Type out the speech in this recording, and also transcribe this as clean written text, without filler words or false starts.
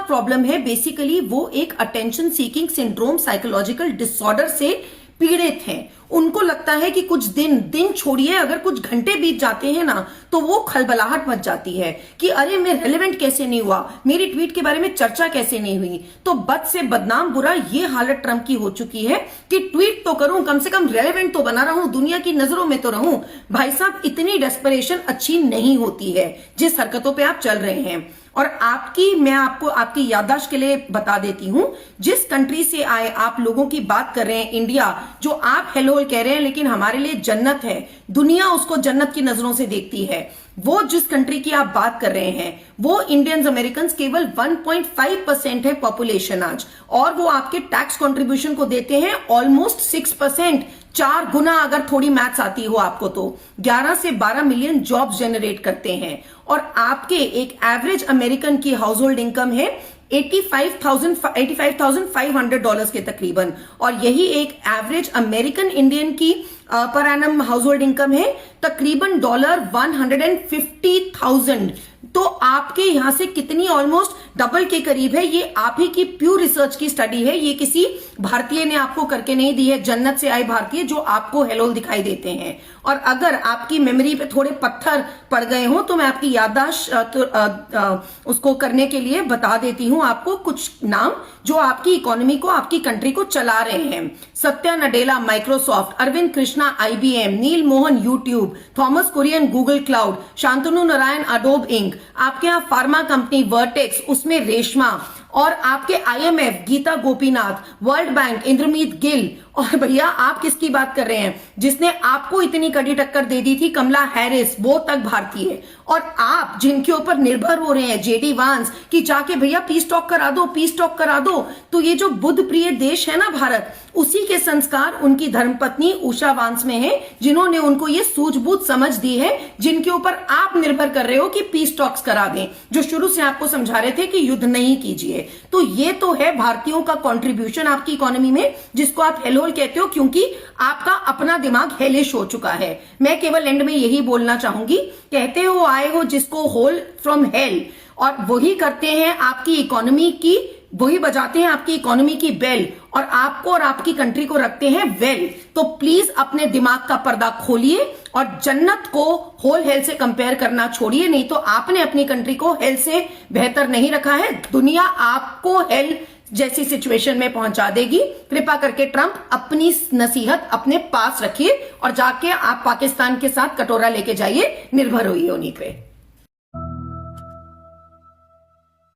Problem है basically वो एक attention seeking syndrome psychological disorder से पीड़ित हैं। उनको लगता है कि कुछ दिन छोड़िए, अगर कुछ घंटे बीत जाते हैं ना तो वो खलबलाहट मच जाती है कि अरे मैं रेलेवेंट कैसे नहीं हुआ, मेरी ट्वीट के बारे में चर्चा कैसे नहीं हुई। तो बद से बदनाम बुरा ये हालत ट्रंप की हो चुकी है कि ट्वीट तो करूं, कम से कम रेलेवेंट तो बना रहूं, दुनिया की नजरों में तो रहूं। भाई साहब, इतनी डेस्परेशन अच्छी नहीं होती है जिस हरकतों पे आप चल रहे हैं। और मैं आपको आपकी याददाश्त के लिए बता देती हूं, जिस कंट्री से आए आप लोगों की बात कर रहे हैं, इंडिया, जो आप हेलो कह रहे हैं लेकिन हमारे लिए जन्नत है, दुनिया उसको जन्नत की नजरों से देखती है। वो जिस कंट्री की आप बात कर रहे हैं वो इंडियंस अमेरिकन केवल 1.5% है पॉपुलेशन आज, और वो आपके टैक्स कंट्रीब्यूशन को देते हैं ऑलमोस्ट 6%, 4 गुना अगर थोड़ी मैथ्स आती हो आपको तो 11 से 12 मिलियन जॉब्स जनरेट करते हैं। और आपके एक एवरेज अमेरिकन की हाउस होल्ड इनकम है $85,500 के तकरीबन, और यही एक एवरेज अमेरिकन इंडियन की per annum house hold income है तकरीबन $150,000। तो आपके यहां से कितनी, ऑलमोस्ट डबल के करीब है। ये आप ही की प्योर रिसर्च की स्टडी है, ये किसी भारतीय ने आपको करके नहीं दी है, जन्नत से आए भारतीय जो आपको हेलोल दिखाई देते हैं। और अगर आपकी मेमोरी पे थोड़े पत्थर पड़ गए हो तो मैं आपकी याददाश्त उसको करने के लिए बता देती हूं आपको कुछ नाम जो आपकी इकोनॉमी को, आपकी कंट्री को चला रहे हैं। Satya Nadella Microsoft, Arvind Krishna IBM, Neel Mohan YouTube, Thomas Kurian Google cloud, Shantanu Narayen Adobe Inc, आपके यहाँ फार्मा कंपनी वर्टेक्स, उसमें रेशमा, और आपके IMF Gita Gopinath, World Bank Indermit Gill. और भैया आप किसकी बात कर रहे हैं? जिसने आपको इतनी कड़ी टक्कर दे दी थी, कमला हैरिस, वो तक भारतीय। और आप जिनके ऊपर निर्भर हो रहे हैं JD वांस कि जाके भैया पीस टॉक करा दो, पीस टॉक करा दो। तो ये जो बुद्ध प्रिय देश है ना भारत, उसी के संस्कार उनकी धर्मपत्नी उषा वांस में है, जिन्होंने उनको ये सूझबूझ समझ दी है, जिनके ऊपर आप निर्भर कर रहे हो कि पीस टॉक्स करा दें, जो शुरू से आपको समझा रहे थे कि युद्ध नहीं कीजिए। तो ये तो है भारतीयों का कंट्रीब्यूशन आपकी इकोनॉमी में, जिसको आप हेलोल कहते हो, क्योंकि आपका अपना दिमाग हेलिश हो चुका है। मैं केवल एंड में यही बोलना चाहूंगी, कहते हो आए हो जिसको होल फ्रॉम हेल, और वही करते हैं आपकी इकोनॉमी की, वही बजाते हैं आपकी इकोनॉमी की बेल, और आपको और आपकी कंट्री को रखते हैं वेल। तो प्लीज अपने दिमाग का पर्दा खोलिए और जन्नत को होल हेल से कंपेयर करना छोड़िए, नहीं तो आपने अपनी कंट्री को हेल से बेहतर नहीं रखा है, दुनिया आपको हेल जैसी सिचुएशन में पहुंचा देगी। कृपा करके ट्रंप अपनी नसीहत अपने पास रखिए और जाके आप पाकिस्तान के साथ कटोरा लेके जाइए, निर्भर होइए उन्हीं पे।